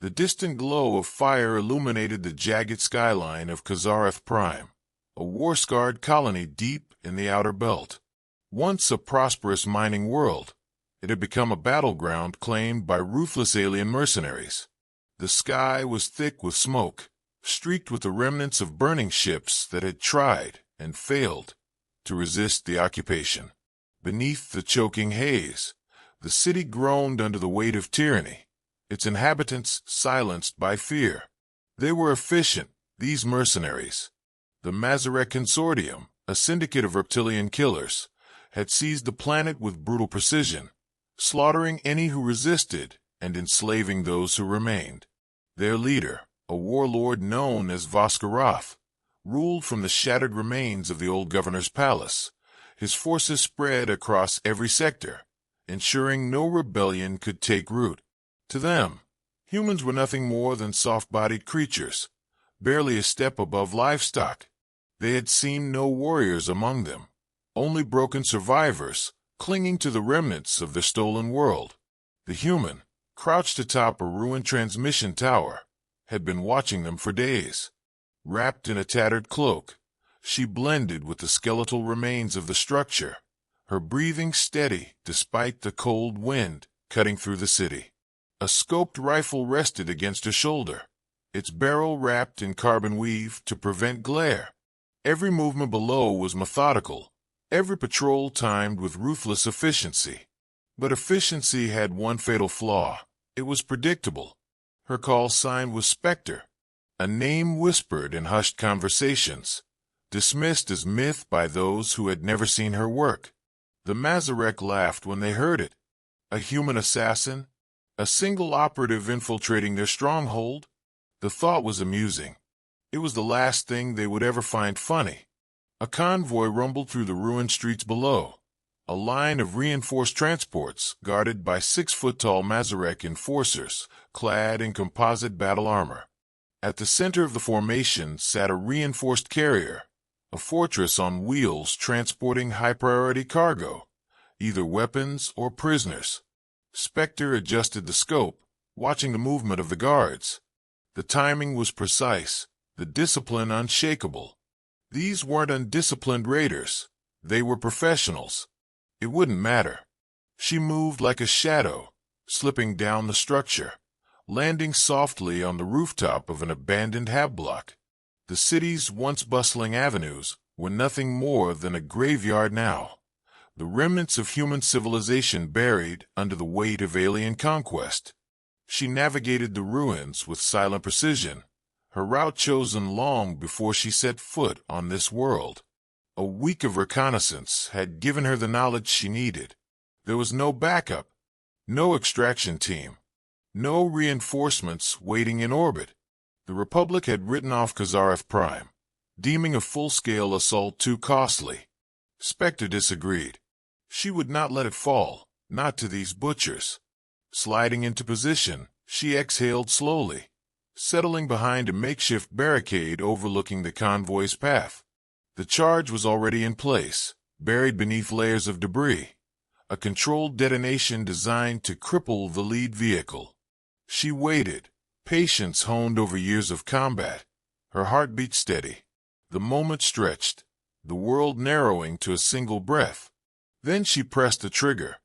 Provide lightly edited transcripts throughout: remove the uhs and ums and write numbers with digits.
The distant glow of fire illuminated the jagged skyline of Kazar Prime, a war-scarred colony deep in the outer belt. Once a prosperous mining world, it had become a battleground claimed by ruthless alien mercenaries. The sky was thick with smoke, streaked with the remnants of burning ships that had tried and failed to resist the occupation. Beneath the choking haze, the city groaned under the weight of tyranny, its inhabitants silenced by fear. They were efficient, these mercenaries. The Mazarek Consortium, a syndicate of reptilian killers, had seized the planet with brutal precision, slaughtering any who resisted and enslaving those who remained. Their leader, a warlord known as Voskaroth, ruled from the shattered remains of the old governor's palace. His forces spread across every sector, ensuring no rebellion could take root. To them, humans were nothing more than soft-bodied creatures, barely a step above livestock. They had seen no warriors among them, only broken survivors clinging to the remnants of their stolen world. The human, crouched atop a ruined transmission tower, had been watching them for days. Wrapped in a tattered cloak, she blended with the skeletal remains of the structure, her breathing steady despite the cold wind cutting through the city. A scoped rifle rested against her shoulder, its barrel wrapped in carbon weave to prevent glare. Every movement below was methodical, every patrol timed with ruthless efficiency. But efficiency had one fatal flaw. It was predictable. Her call sign was Spectre, a name whispered in hushed conversations, dismissed as myth by those who had never seen her work. The Mazarek laughed when they heard it. A human assassin? A single operative infiltrating their stronghold? The thought was amusing. It was the last thing they would ever find funny. A convoy rumbled through the ruined streets below, a line of reinforced transports guarded by 6-foot-tall Mazarek enforcers, clad in composite battle armor. At the center of the formation sat a reinforced carrier, a fortress on wheels transporting high-priority cargo, either weapons or prisoners. Spectre adjusted the scope, watching the movement of the guards. The timing was precise, the discipline unshakable. These weren't undisciplined raiders. They were professionals. It wouldn't matter. She moved like a shadow, slipping down the structure, landing softly on the rooftop of an abandoned hab-block. The city's once bustling avenues were nothing more than a graveyard now, the remnants of human civilization buried under the weight of alien conquest. She navigated the ruins with silent precision, her route chosen long before she set foot on this world. A week of reconnaissance had given her the knowledge she needed. There was no backup, no extraction team, no reinforcements waiting in orbit. The Republic had written off Kazar Prime, deeming a full-scale assault too costly. Spectre disagreed. She would not let it fall, not to these butchers. Sliding into position, she exhaled slowly, settling behind a makeshift barricade overlooking the convoy's path. The charge was already in place, buried beneath layers of debris, a controlled detonation designed to cripple the lead vehicle. She waited, patience honed over years of combat, her heartbeat steady. The moment stretched, the world narrowing to a single breath. Then she pressed the trigger.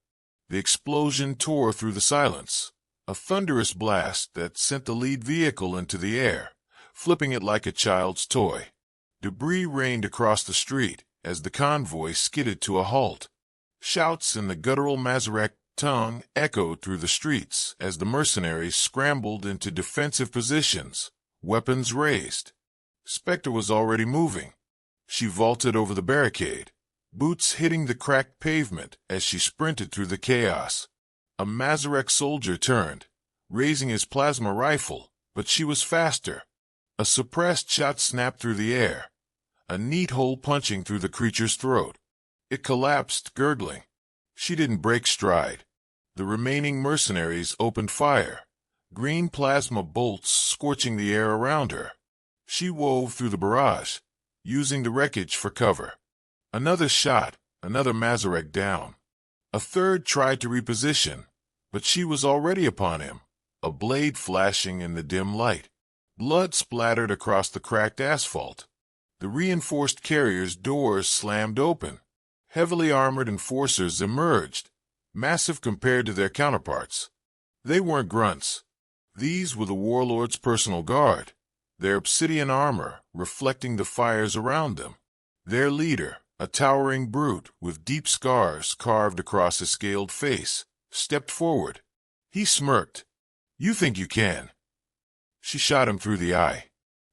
The explosion tore through the silence, a thunderous blast that sent the lead vehicle into the air, flipping it like a child's toy. Debris rained across the street as the convoy skidded to a halt. Shouts in the guttural Mazarek tongue echoed through the streets as the mercenaries scrambled into defensive positions, weapons raised. Spectre was already moving. She vaulted over the barricade, boots hitting the cracked pavement as she sprinted through the chaos. A Mazarek soldier turned, raising his plasma rifle, but she was faster. A suppressed shot snapped through the air, a neat hole punching through the creature's throat. It collapsed, gurgling. She didn't break stride. The remaining mercenaries opened fire, green plasma bolts scorching the air around her. She wove through the barrage, using the wreckage for cover. Another shot, another Mazarek down. A third tried to reposition, but she was already upon him, a blade flashing in the dim light. Blood splattered across the cracked asphalt. The reinforced carrier's doors slammed open. Heavily armored enforcers emerged, massive compared to their counterparts. They weren't grunts. These were the warlord's personal guard, their obsidian armor reflecting the fires around them. Their leader, a towering brute with deep scars carved across his scaled face, stepped forward. He smirked. "You think you can?" She shot him through the eye.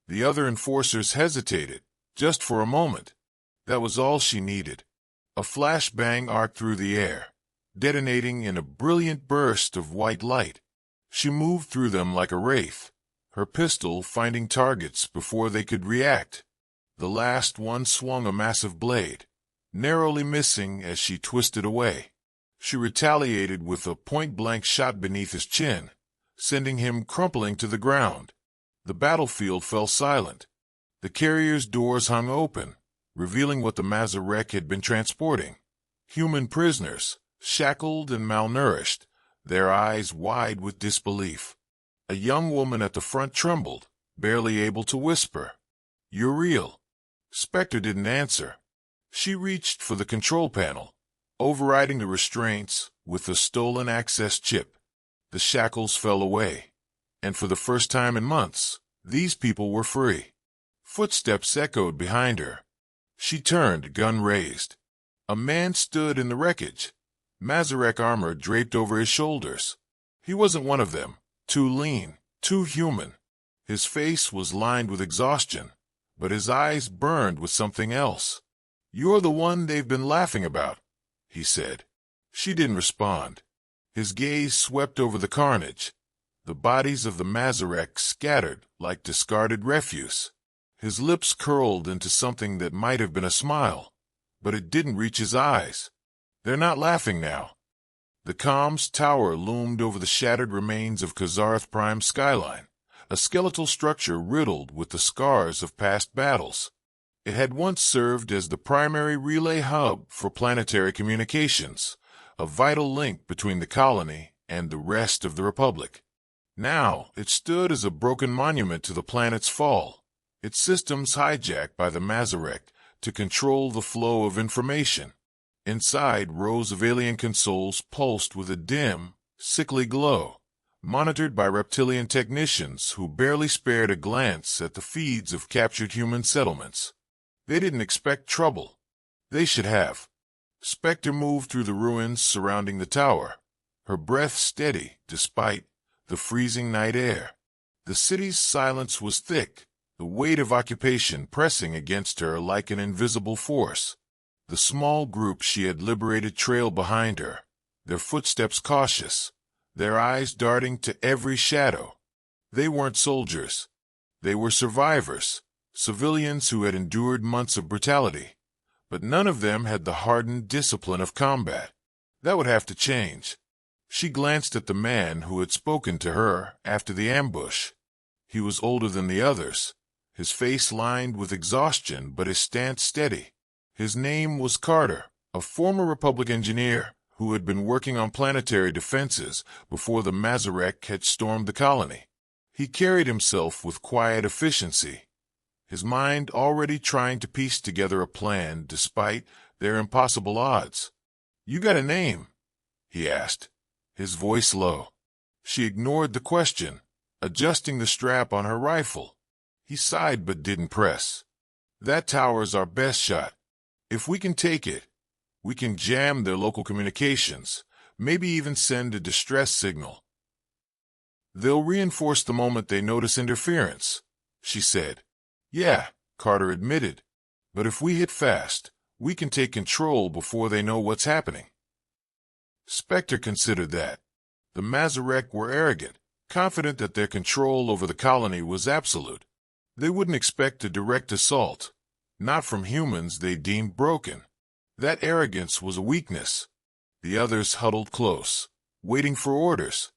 The other enforcers hesitated, just for a moment. That was all she needed. A flashbang arced through the air, detonating in a brilliant burst of white light. She moved through them like a wraith, her pistol finding targets before they could react. The last one swung a massive blade, narrowly missing as she twisted away. She retaliated with a point-blank shot beneath his chin, sending him crumpling to the ground. The battlefield fell silent. The carrier's doors hung open, revealing what the Mazarek had been transporting. Human prisoners, shackled and malnourished, their eyes wide with disbelief. A young woman at the front trembled, barely able to whisper, "You're real." Spectre didn't answer. She reached for the control panel, overriding the restraints with the stolen access chip. The shackles fell away, and for the first time in months, these people were free. Footsteps echoed behind her. She turned, gun raised. A man stood in the wreckage, Mazarek armor draped over his shoulders. He wasn't one of them, too lean, too human. His face was lined with exhaustion, but his eyes burned with something else. "You're the one they've been laughing about," he said. She didn't respond. His gaze swept over the carnage, the bodies of the Mazarek scattered like discarded refuse. His lips curled into something that might have been a smile, but it didn't reach his eyes. "They're not laughing now." The comms tower loomed over the shattered remains of Kazar Prime's skyline, a skeletal structure riddled with the scars of past battles. It had once served as the primary relay hub for planetary communications, a vital link between the colony and the rest of the Republic. Now it stood as a broken monument to the planet's fall, its systems hijacked by the Mazarek to control the flow of information. Inside, rows of alien consoles pulsed with a dim, sickly glow, monitored by reptilian technicians who barely spared a glance at the feeds of captured human settlements. They didn't expect trouble. They should have. Spectre moved through the ruins surrounding the tower, her breath steady despite the freezing night air. The city's silence was thick, the weight of occupation pressing against her like an invisible force. The small group she had liberated trailed behind her, their footsteps cautious, their eyes darting to every shadow. They weren't soldiers. They were survivors, civilians who had endured months of brutality, but none of them had the hardened discipline of combat. That would have to change. She glanced at the man who had spoken to her after the ambush. He was older than the others, his face lined with exhaustion but his stance steady. His name was Carter, a former Republic engineer who had been working on planetary defenses before the Mazarek had stormed the colony. He carried himself with quiet efficiency, his mind already trying to piece together a plan despite their impossible odds. "You got a name?" he asked, his voice low. She ignored the question, adjusting the strap on her rifle. He sighed but didn't press. "That tower's our best shot. If we can take it, we can jam their local communications, maybe even send a distress signal. They'll reinforce the moment they notice interference," she said. "Yeah," Carter admitted, "but if we hit fast, we can take control before they know what's happening." Spectre considered that. The Mazarek were arrogant, confident that their control over the colony was absolute. They wouldn't expect a direct assault, not from humans they deemed broken. That arrogance was a weakness. The others huddled close, waiting for orders.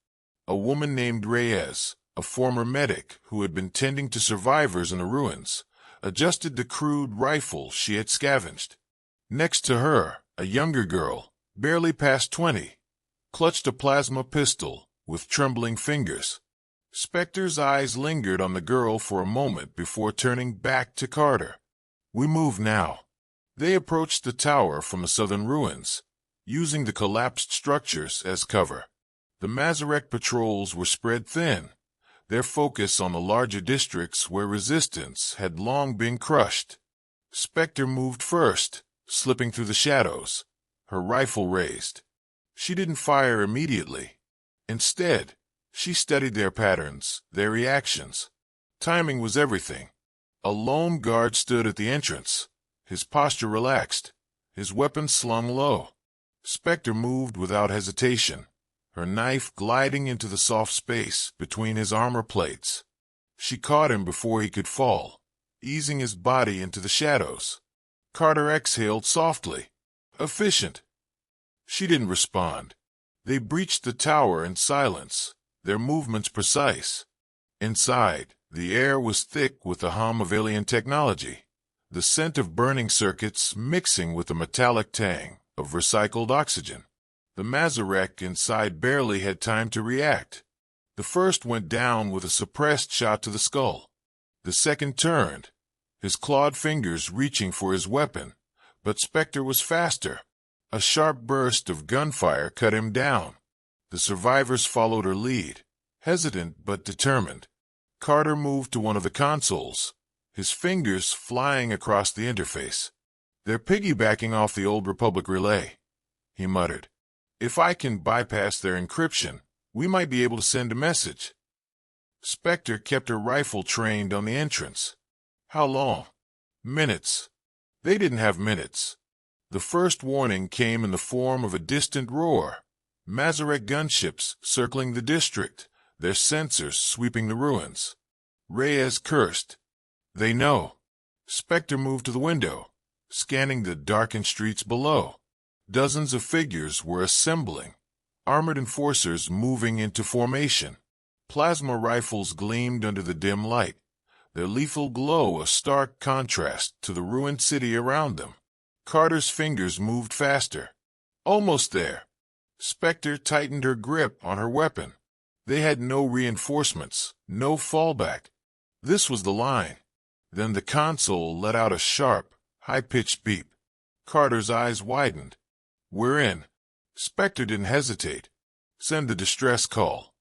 A woman named Reyes, a former medic who had been tending to survivors in the ruins, adjusted the crude rifle she had scavenged. Next to her, a younger girl, barely past 20, clutched a plasma pistol with trembling fingers. Spectre's eyes lingered on the girl for a moment before turning back to Carter. "We move now." They approached the tower from the southern ruins, using the collapsed structures as cover. The Mazarek patrols were spread thin, their focus on the larger districts where resistance had long been crushed. Spectre moved first, slipping through the shadows, her rifle raised. She didn't fire immediately. Instead, she studied their patterns, their reactions. Timing was everything. A lone guard stood at the entrance, his posture relaxed, his weapon slung low. Spectre moved without hesitation, her knife gliding into the soft space between his armor plates. She caught him before he could fall, easing his body into the shadows. Carter exhaled softly. Efficient. She didn't respond. They breached the tower in silence, their movements precise. Inside, the air was thick with the hum of alien technology, the scent of burning circuits mixing with the metallic tang of recycled oxygen. The Mazarek inside barely had time to react. The first went down with a suppressed shot to the skull. The second turned, his clawed fingers reaching for his weapon, but Spectre was faster. A sharp burst of gunfire cut him down. The survivors followed her lead, hesitant but determined. Carter moved to one of the consoles, his fingers flying across the interface. "They're piggybacking off the old Republic relay," he muttered. "If I can bypass their encryption, we might be able to send a message." Spectre kept her rifle trained on the entrance. How long? Minutes. They didn't have minutes. The first warning came in the form of a distant roar. Mazarek gunships circling the district, their sensors sweeping the ruins. Reyes cursed. "They know." Spectre moved to the window, scanning the darkened streets below. Dozens of figures were assembling, armored enforcers moving into formation. Plasma rifles gleamed under the dim light, their lethal glow a stark contrast to the ruined city around them. Carter's fingers moved faster. Almost there. Spectre tightened her grip on her weapon. They had no reinforcements, no fallback. This was the line. Then the console let out a sharp, high-pitched beep. Carter's eyes widened. "We're in." Spectre didn't hesitate. "Send the distress call."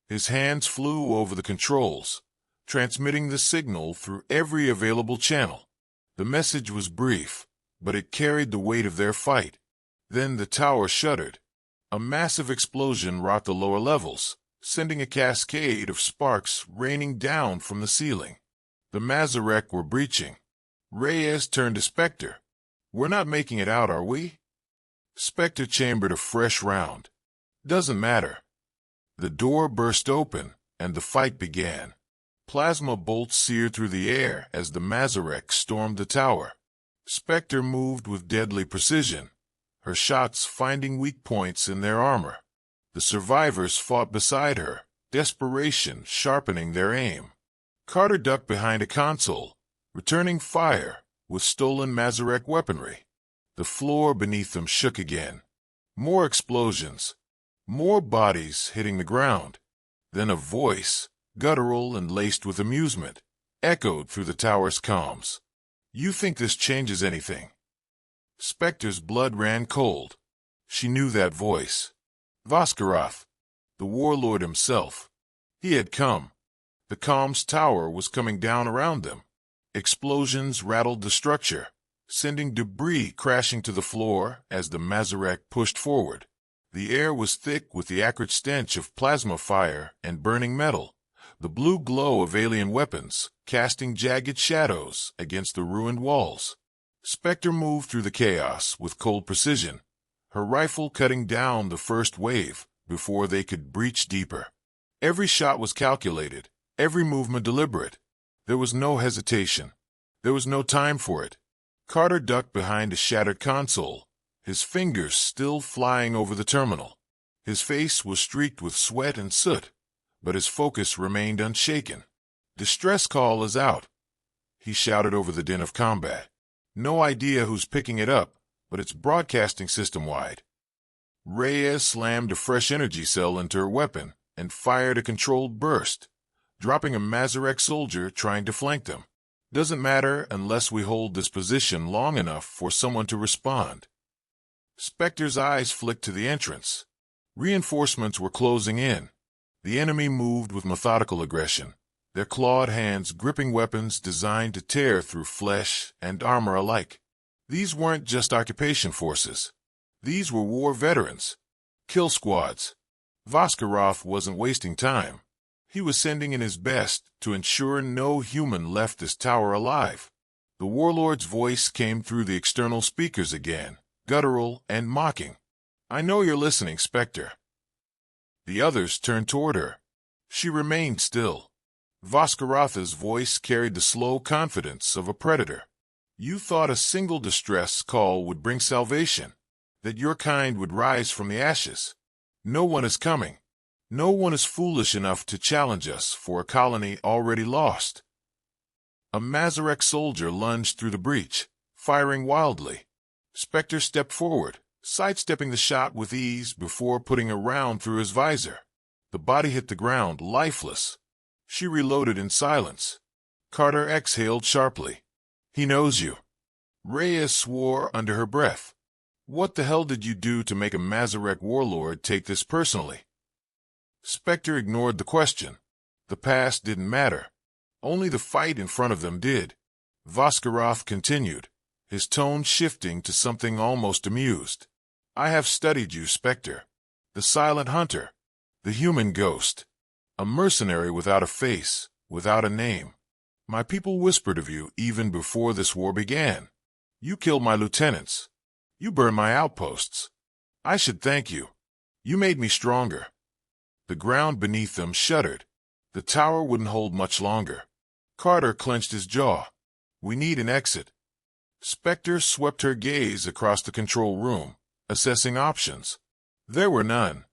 His hands flew over the controls, transmitting the signal through every available channel. The message was brief, but it carried the weight of their fight. Then the tower shuddered. A massive explosion rocked the lower levels, sending a cascade of sparks raining down from the ceiling. The Mazarek were breaching. Reyes turned to Spectre. "We're not making it out, are we?" Spectre chambered a fresh round. "Doesn't matter." The door burst open, and the fight began. Plasma bolts seared through the air as the Mazarek stormed the tower. Spectre moved with deadly precision, her shots finding weak points in their armor. The survivors fought beside her, desperation sharpening their aim. Carter ducked behind a console, returning fire with stolen Mazarek weaponry. The floor beneath them shook again. More explosions, more bodies hitting the ground. Then a voice, guttural and laced with amusement, echoed through the tower's comms. "You think this changes anything?" Spectre's blood ran cold. She knew that voice. Voskarath, the warlord himself. He had come. The comms tower was coming down around them. Explosions rattled the structure, sending debris crashing to the floor as the Mazarek pushed forward. The air was thick with the acrid stench of plasma fire and burning metal, the blue glow of alien weapons casting jagged shadows against the ruined walls. Spectre moved through the chaos with cold precision, her rifle cutting down the first wave before they could breach deeper. Every shot was calculated, every movement deliberate. There was no hesitation. There was no time for it. Carter ducked behind a shattered console, his fingers still flying over the terminal. His face was streaked with sweat and soot, but his focus remained unshaken. "Distress call is out," he shouted over the din of combat. "No idea who's picking it up, but it's broadcasting system-wide." Reyes slammed a fresh energy cell into her weapon and fired a controlled burst, dropping a Mazarek soldier trying to flank them. Doesn't matter unless we hold this position long enough for someone to respond. Spectre's eyes flicked to the entrance. Reinforcements were closing in. The enemy moved with methodical aggression, their clawed hands gripping weapons designed to tear through flesh and armor alike. These weren't just occupation forces. These were war veterans. Kill squads. Voskarov wasn't wasting time. He was sending in his best to ensure no human left this tower alive. The warlord's voice came through the external speakers again, guttural and mocking. "I know you're listening, Spectre." The others turned toward her. She remained still. Voskarotha's voice carried the slow confidence of a predator. "You thought a single distress call would bring salvation, that your kind would rise from the ashes. No one is coming. No one is foolish enough to challenge us for a colony already lost." A Mazarek soldier lunged through the breach, firing wildly. Spectre stepped forward, sidestepping the shot with ease before putting a round through his visor. The body hit the ground, lifeless. She reloaded in silence. Carter exhaled sharply. "He knows you." Reyes swore under her breath. "What the hell did you do to make a Mazarek warlord take this personally?" Spectre ignored the question. The past didn't matter. Only the fight in front of them did. Voskarov continued, his tone shifting to something almost amused. "I have studied you, Spectre. The silent hunter. The human ghost. A mercenary without a face, without a name. My people whispered of you even before this war began. You killed my lieutenants. You burned my outposts. I should thank you. You made me stronger." The ground beneath them shuddered. The tower wouldn't hold much longer. Carter clenched his jaw. "We need an exit." Spectre swept her gaze across the control room, assessing options. There were none.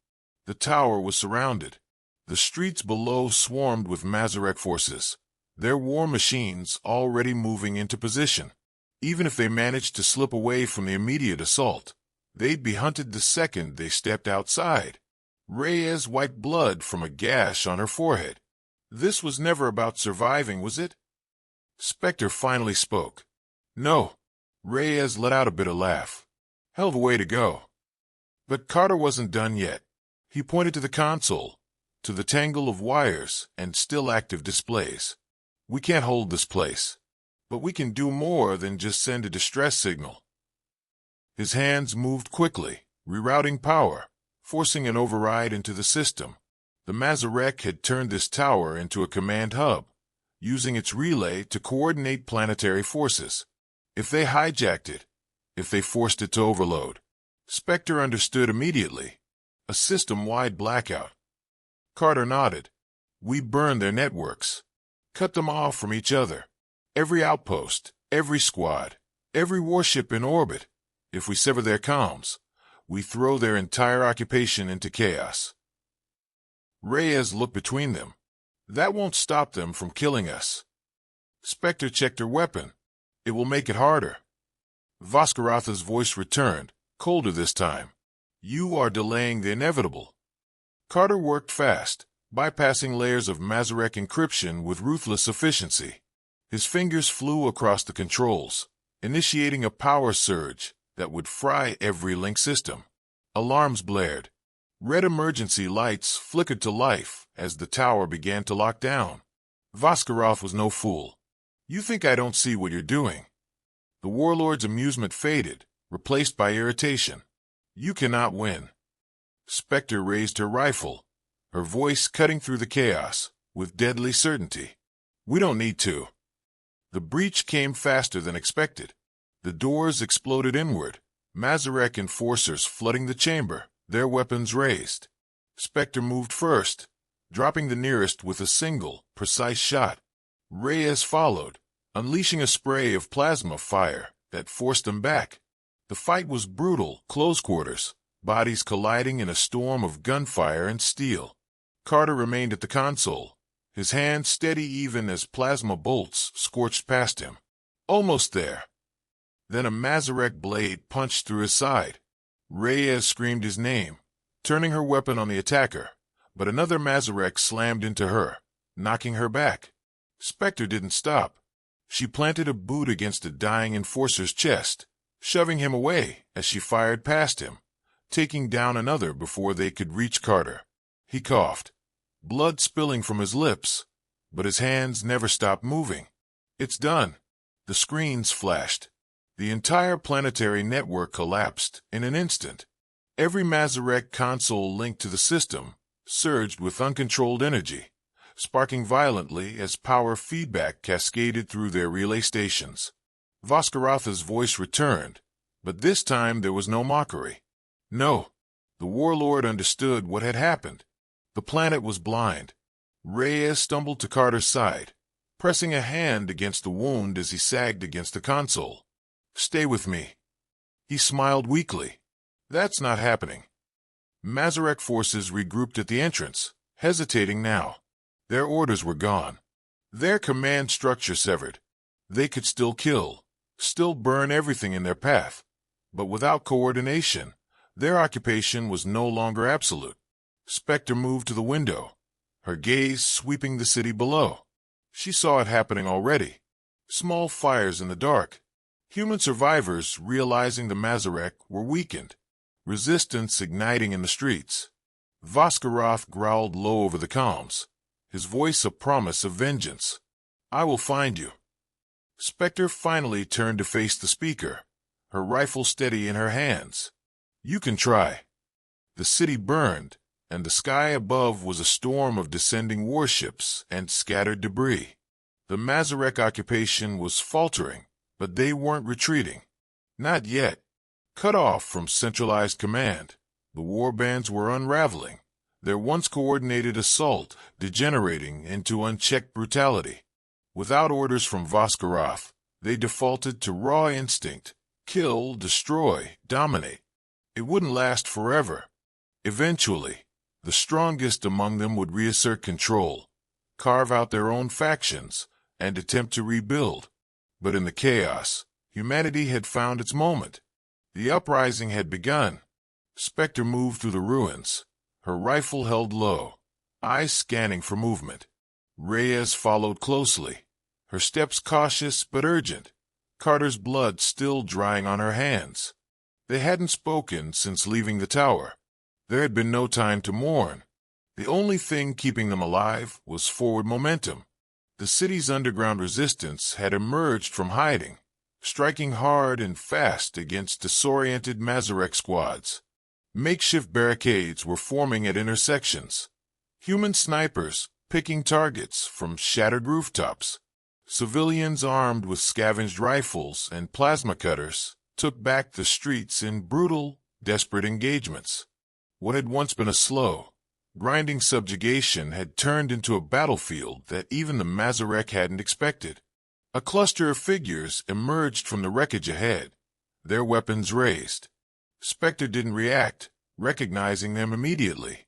The tower was surrounded. The streets below swarmed with Mazarek forces, their war machines already moving into position. Even if they managed to slip away from the immediate assault, they'd be hunted the second they stepped outside. Reyes wiped blood from a gash on her forehead. This was never about surviving, was it? Spectre finally spoke. "No." Reyes let out a bitter laugh. "Hell of a way to go." But Carter wasn't done yet. He pointed to the console, to the tangle of wires and still active displays. "We can't hold this place, but we can do more than just send a distress signal." His hands moved quickly, rerouting power, forcing an override into the system. The Mazarek had turned this tower into a command hub, using its relay to coordinate planetary forces. If they hijacked it, if they forced it to overload, Spectre understood immediately. A system-wide blackout. Carter nodded. "We burned their networks. Cut them off from each other. Every outpost, every squad, every warship in orbit. If we sever their comms, we throw their entire occupation into chaos." Reyes looked between them. "That won't stop them from killing us." Spectre checked her weapon. "It will make it harder." Voskarotha's voice returned, colder this time. "You are delaying the inevitable." Carter worked fast, bypassing layers of Mazarek encryption with ruthless efficiency. His fingers flew across the controls, initiating a power surge that would fry every link system. Alarms blared. Red emergency lights flickered to life as the tower began to lock down. Voskarov was no fool. "You think I don't see what you're doing?" The warlord's amusement faded, replaced by irritation. "You cannot win." Spectre raised her rifle, her voice cutting through the chaos with deadly certainty. "We don't need to." The breach came faster than expected. The doors exploded inward, Mazarek enforcers flooding the chamber, their weapons raised. Spectre moved first, dropping the nearest with a single, precise shot. Reyes followed, unleashing a spray of plasma fire that forced them back. The fight was brutal, close quarters, bodies colliding in a storm of gunfire and steel. Carter remained at the console, his hand steady even as plasma bolts scorched past him. Almost there. Then a Mazarek blade punched through his side. Reyes screamed his name, turning her weapon on the attacker, but another Mazarek slammed into her, knocking her back. Spectre didn't stop. She planted a boot against a dying enforcer's chest, shoving him away as she fired past him, taking down another before they could reach Carter. He coughed, blood spilling from his lips, but his hands never stopped moving. It's done. The screens flashed. The entire planetary network collapsed in an instant. Every Mazarek console linked to the system surged with uncontrolled energy, sparking violently as power feedback cascaded through their relay stations. Voskaratha's voice returned, but this time there was no mockery. No, the warlord understood what had happened. The planet was blind. Reyes stumbled to Carter's side, pressing a hand against the wound as he sagged against the console. Stay with me. He smiled weakly. That's not happening. Mazarek forces regrouped at the entrance, hesitating now. Their orders were gone. Their command structure severed. They could still kill, still burn everything in their path, but without coordination, their occupation was no longer absolute. Spectre moved to the window, her gaze sweeping the city below. She saw it happening already. Small fires in the dark. Human survivors realizing the Mazarek were weakened. Resistance igniting in the streets. Voskarath growled low over the comms, his voice a promise of vengeance. I will find you. Spectre finally turned to face the speaker, her rifle steady in her hands. You can try. The city burned, and the sky above was a storm of descending warships and scattered debris. The Mazarek occupation was faltering, but they weren't retreating. Not yet. Cut off from centralized command, the warbands were unraveling, their once coordinated assault degenerating into unchecked brutality. Without orders from Voskarath, they defaulted to raw instinct: kill, destroy, dominate. It wouldn't last forever. Eventually, the strongest among them would reassert control, carve out their own factions, and attempt to rebuild. But in the chaos, humanity had found its moment. The uprising had begun. Spectre moved through the ruins, her rifle held low, eyes scanning for movement. Reyes followed closely, her steps cautious but urgent, Carter's blood still drying on her hands. They hadn't spoken since leaving the tower. There had been no time to mourn. The only thing keeping them alive was forward momentum. The city's underground resistance had emerged from hiding, striking hard and fast against disoriented Mazarek squads. Makeshift barricades were forming at intersections. Human snipers picking targets from shattered rooftops. Civilians armed with scavenged rifles and plasma cutters took back the streets in brutal, desperate engagements. What had once been a slow, grinding subjugation had turned into a battlefield that even the Mazarek hadn't expected. A cluster of figures emerged from the wreckage ahead, their weapons raised. Spectre didn't react, recognizing them immediately.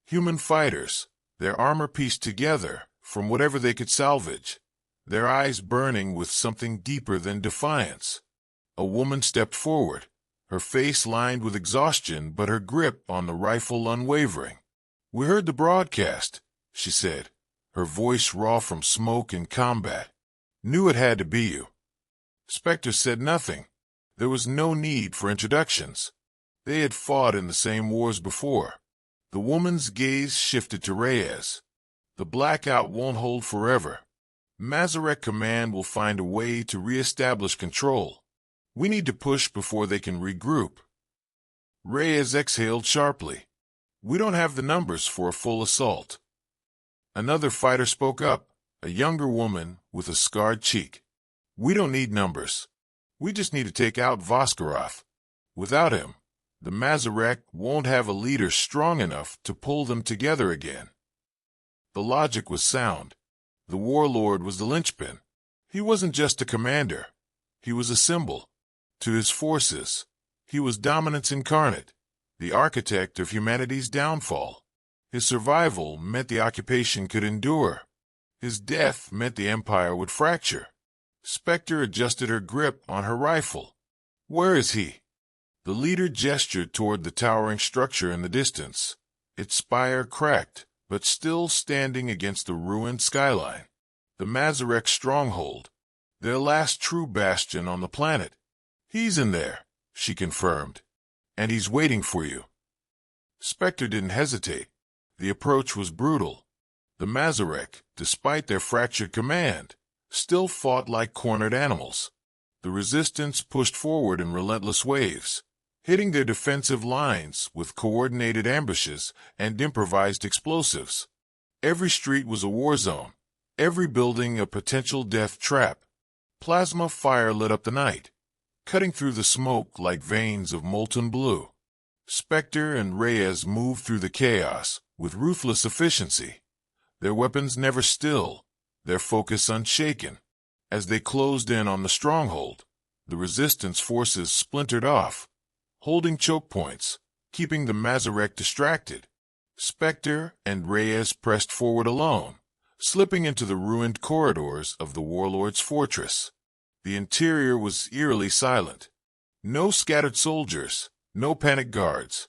Human fighters, their armor pieced together from whatever they could salvage, their eyes burning with something deeper than defiance. A woman stepped forward, her face lined with exhaustion but her grip on the rifle unwavering. "We heard the broadcast," she said, her voice raw from smoke and combat. "Knew it had to be you." Spectre said nothing. There was no need for introductions. They had fought in the same wars before. The woman's gaze shifted to Reyes. "The blackout won't hold forever. Mazarek Command will find a way to reestablish control. We need to push before they can regroup." Reyes exhaled sharply. "We don't have the numbers for a full assault." Another fighter spoke up, a younger woman with a scarred cheek. "We don't need numbers. We just need to take out Voskarath. Without him, the Mazarek won't have a leader strong enough to pull them together again." The logic was sound. The warlord was the linchpin. He wasn't just a commander. He was a symbol. To his forces, he was dominance incarnate, the architect of humanity's downfall. His survival meant the occupation could endure. His death meant the empire would fracture. Spectre adjusted her grip on her rifle. "Where is he?" The leader gestured toward the towering structure in the distance, its spire cracked, but still standing against the ruined skyline. The Mazarek stronghold, their last true bastion on the planet. He's in there, she confirmed, and he's waiting for you. Spectre didn't hesitate. The approach was brutal. The Mazarek, despite their fractured command, still fought like cornered animals. The resistance pushed forward in relentless waves, hitting their defensive lines with coordinated ambushes and improvised explosives. Every street was a war zone, every building a potential death trap. Plasma fire lit up the night, cutting through the smoke like veins of molten blue. Spectre and Reyes moved through the chaos with ruthless efficiency, their weapons never still, their focus unshaken. As they closed in on the stronghold, the resistance forces splintered off, holding choke points, keeping the Mazarek distracted. Spectre and Reyes pressed forward alone, slipping into the ruined corridors of the warlord's fortress. The interior was eerily silent. No scattered soldiers, no panicked guards.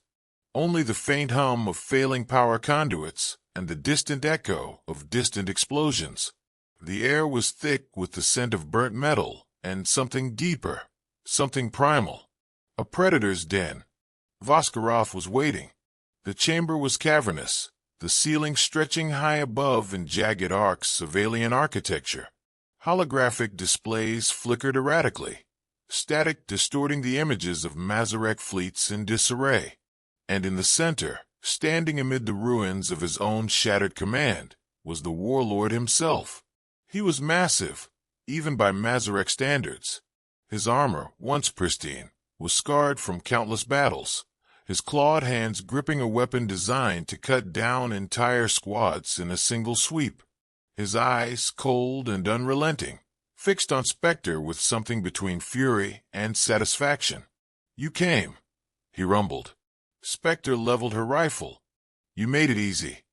Only the faint hum of failing power conduits and the distant echo of distant explosions. The air was thick with the scent of burnt metal and something deeper, something primal. A predator's den. Voskarov was waiting. The chamber was cavernous, the ceiling stretching high above in jagged arcs of alien architecture. Holographic displays flickered erratically, static distorting the images of Mazarek fleets in disarray. And in the center, standing amid the ruins of his own shattered command, was the warlord himself. He was massive, even by Mazarek standards. His armor, once pristine, was scarred from countless battles, his clawed hands gripping a weapon designed to cut down entire squads in a single sweep. His eyes, cold and unrelenting, fixed on Spectre with something between fury and satisfaction. "You came," he rumbled. Spectre leveled her rifle. "You made it easy."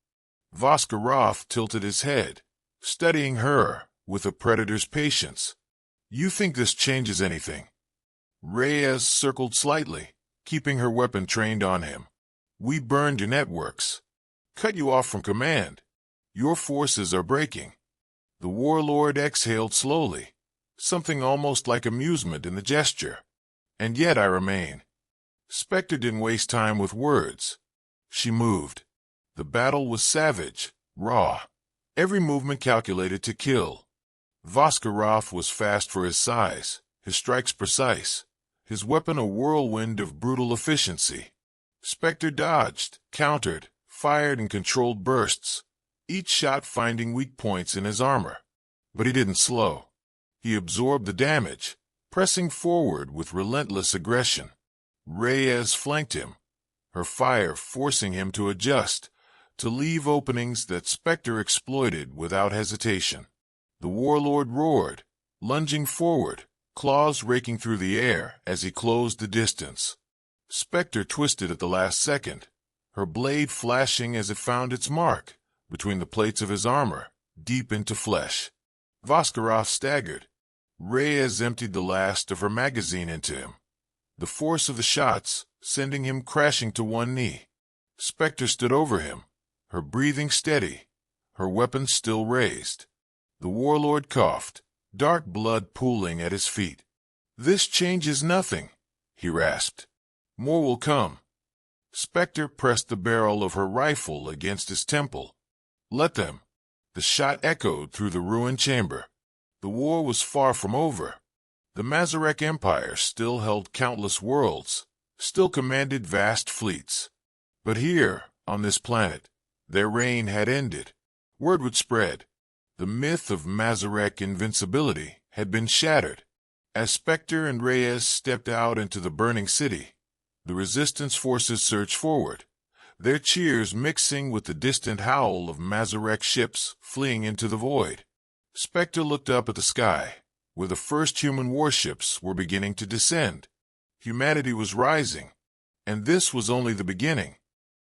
Voskarov tilted his head, studying her with a predator's patience. "You think this changes anything?" Reyes circled slightly, keeping her weapon trained on him. "We burned your networks, cut you off from command. Your forces are breaking." The warlord exhaled slowly, something almost like amusement in the gesture. "And yet I remain." Spectre didn't waste time with words. She moved. The battle was savage, raw, every movement calculated to kill. Voskarov was fast for his size, his strikes precise, his weapon a whirlwind of brutal efficiency. Spectre dodged, countered, fired in controlled bursts, each shot finding weak points in his armor. But he didn't slow. He absorbed the damage, pressing forward with relentless aggression. Reyes flanked him, her fire forcing him to adjust, to leave openings that Spectre exploited without hesitation. The warlord roared, lunging forward, claws raking through the air as he closed the distance. Spectre twisted at the last second, her blade flashing as it found its mark, between the plates of his armor, deep into flesh. Voskarov staggered. Reyes emptied the last of her magazine into him, the force of the shots sending him crashing to one knee. Spectre stood over him, her breathing steady, her weapon still raised. The warlord coughed, dark blood pooling at his feet. "This changes nothing," he rasped. "More will come." Spectre pressed the barrel of her rifle against his temple. "Let them." The shot echoed through the ruined chamber. The war was far from over. The Mazarek Empire still held countless worlds, still commanded vast fleets. But here, on this planet, their reign had ended. Word would spread. The myth of Mazarek invincibility had been shattered. As Spectre and Reyes stepped out into the burning city, the resistance forces surged forward, their cheers mixing with the distant howl of Mazarek ships fleeing into the void. Spectre looked up at the sky, where the first human warships were beginning to descend. Humanity was rising, and this was only the beginning.